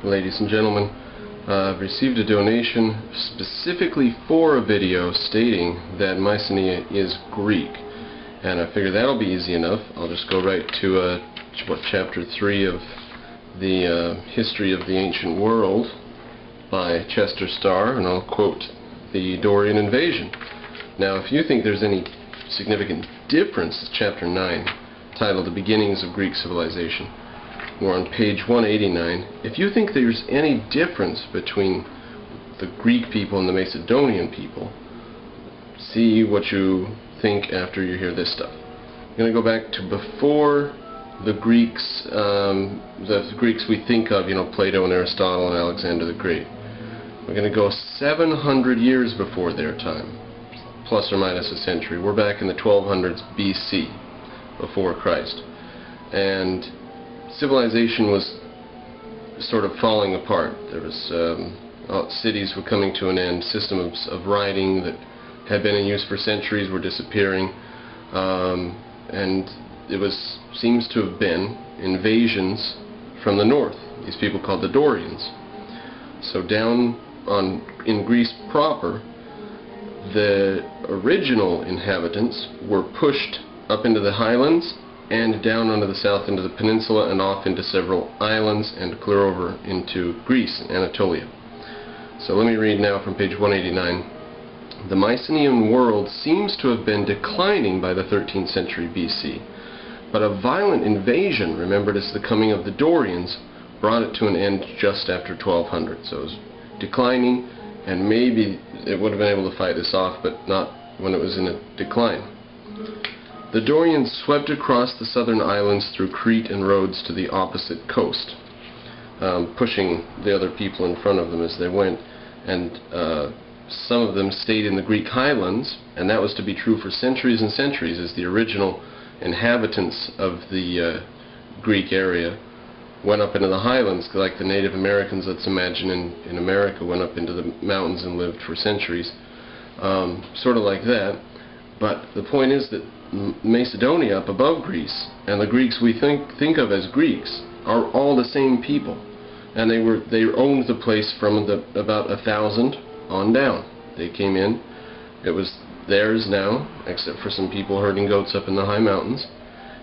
ladies and gentlemen. I've received a donation specifically for a video stating that Macedonia is Greek, and I figure that'll be easy enough. I'll just go right to chapter 3 of the History of the Ancient World by Chester Starr, and I'll quote the Dorian invasion. Now, if you think there's any significant difference, chapter 9, titled The Beginnings of Greek Civilization, we're on page 189. If you think there's any difference between the Greek people and the Macedonian people, see what you think after you hear this stuff. I'm going to go back to before the Greeks we think of, Plato and Aristotle and Alexander the Great. We're going to go 700 years before their time, plus or minus a century. We're back in the 1200s BC, before Christ. And civilization was sort of falling apart. There was cities were coming to an end. Systems of writing that had been in use for centuries were disappearing, and it seems to have been invasions from the north. These people called the Dorians. So down in Greece proper, the original inhabitants were pushed up into the highlands and down onto the south into the peninsula and off into several islands and clear over into Greece, Anatolia. So let me read now from page 189. The Mycenaean world seems to have been declining by the 13th century BC, but a violent invasion, remembered as the coming of the Dorians, brought it to an end just after 1200. So it was declining, and maybe it would have been able to fight this off, but not when it was in a decline. The Dorians swept across the southern islands through Crete and Rhodes to the opposite coast, pushing the other people in front of them as they went, and some of them stayed in the Greek highlands, and that was to be true for centuries and centuries, as the original inhabitants of the Greek area went up into the highlands, like the Native Americans, let's imagine, in America, went up into the mountains and lived for centuries, sort of like that. But the point is that Macedonia, up above Greece, and the Greeks we think of as Greeks, are all the same people, and they owned the place from about 1000 on down. They came in. It was theirs now, except for some people herding goats up in the high mountains,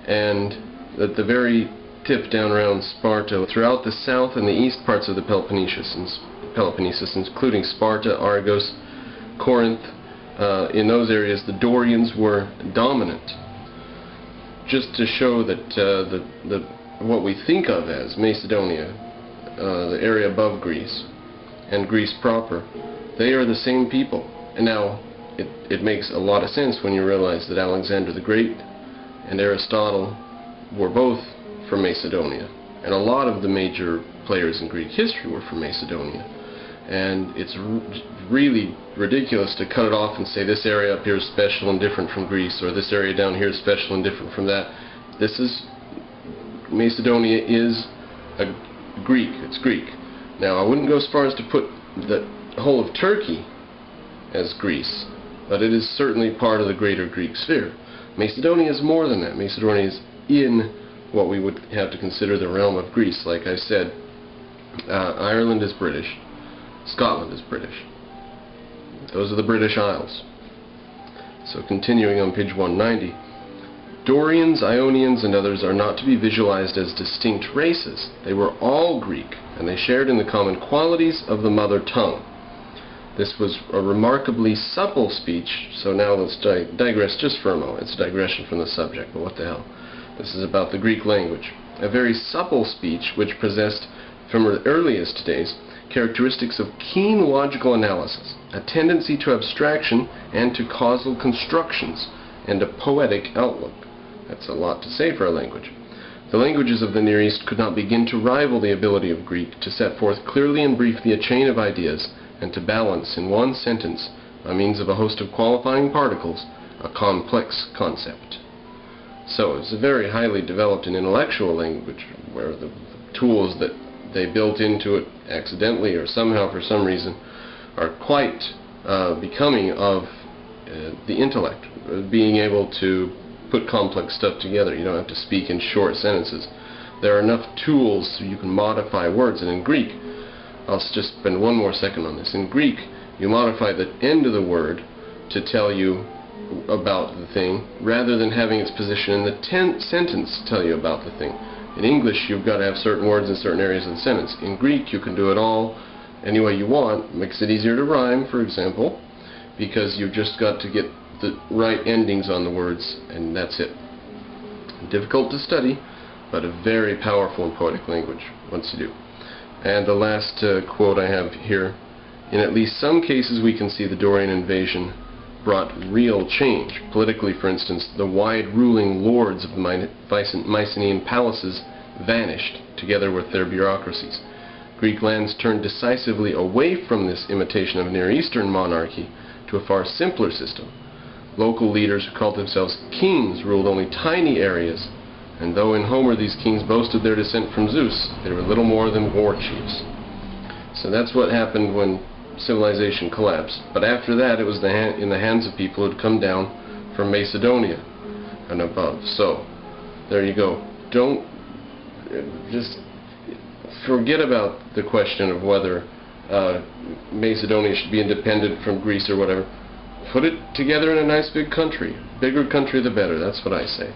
and at the very tip down around Sparta, throughout the south and the east parts of the Peloponnesus, including Sparta, Argos, Corinth. In those areas, the Dorians were dominant. Just to show that what we think of as Macedonia, the area above Greece, and Greece proper, they are the same people. And now, it makes a lot of sense when you realize that Alexander the Great and Aristotle were both from Macedonia, and a lot of the major players in Greek history were from Macedonia. And it's really ridiculous to cut it off and say this area up here is special and different from Greece, or this area down here is special and different from that. Macedonia is Greek. It's Greek. Now, I wouldn't go as far as to put the whole of Turkey as Greece, but it is certainly part of the greater Greek sphere. Macedonia is more than that. Macedonia is in what we would have to consider the realm of Greece. Like I said, Ireland is British. Scotland is British. Those are the British Isles. So continuing on page 190, Dorians, Ionians, and others are not to be visualized as distinct races. They were all Greek, and they shared in the common qualities of the mother tongue. This was a remarkably supple speech, so now let's digress just for a moment. It's a digression from the subject, but what the hell. This is about the Greek language. A very supple speech which possessed, from the earliest days, characteristics of keen logical analysis, a tendency to abstraction and to causal constructions, and a poetic outlook. That's a lot to say for a language. The languages of the Near East could not begin to rival the ability of Greek to set forth clearly and briefly a chain of ideas, and to balance in one sentence, by means of a host of qualifying particles, a complex concept. So it's a very highly developed and intellectual language, where the tools that they built into it accidentally or somehow for some reason are quite becoming of the intellect, being able to put complex stuff together. You don't have to speak in short sentences. There are enough tools so you can modify words, and in Greek I'll just spend one more second on this. In Greek, you modify the end of the word to tell you about the thing, rather than having its position in the sentence tell you about the thing. In English, you've got to have certain words in certain areas of the sentence. In Greek, you can do it all any way you want. Makes it easier to rhyme, for example, because you've just got to get the right endings on the words, and that's it. Difficult to study, but a very powerful and poetic language once you do. And the last quote I have here: in at least some cases we can see the Dorian invasion brought real change. Politically, for instance, the wide ruling lords of the Mycenaean palaces vanished, together with their bureaucracies. Greek lands turned decisively away from this imitation of Near Eastern monarchy to a far simpler system. Local leaders who called themselves kings ruled only tiny areas, and though in Homer these kings boasted their descent from Zeus, they were little more than war chiefs. So that's what happened when civilization collapsed. But after that, it was in the hands of people who had come down from Macedonia and above. So there you go. Don't just forget about the question of whether Macedonia should be independent from Greece or whatever. Put it together in a nice big country. Bigger country the better. That's what I say.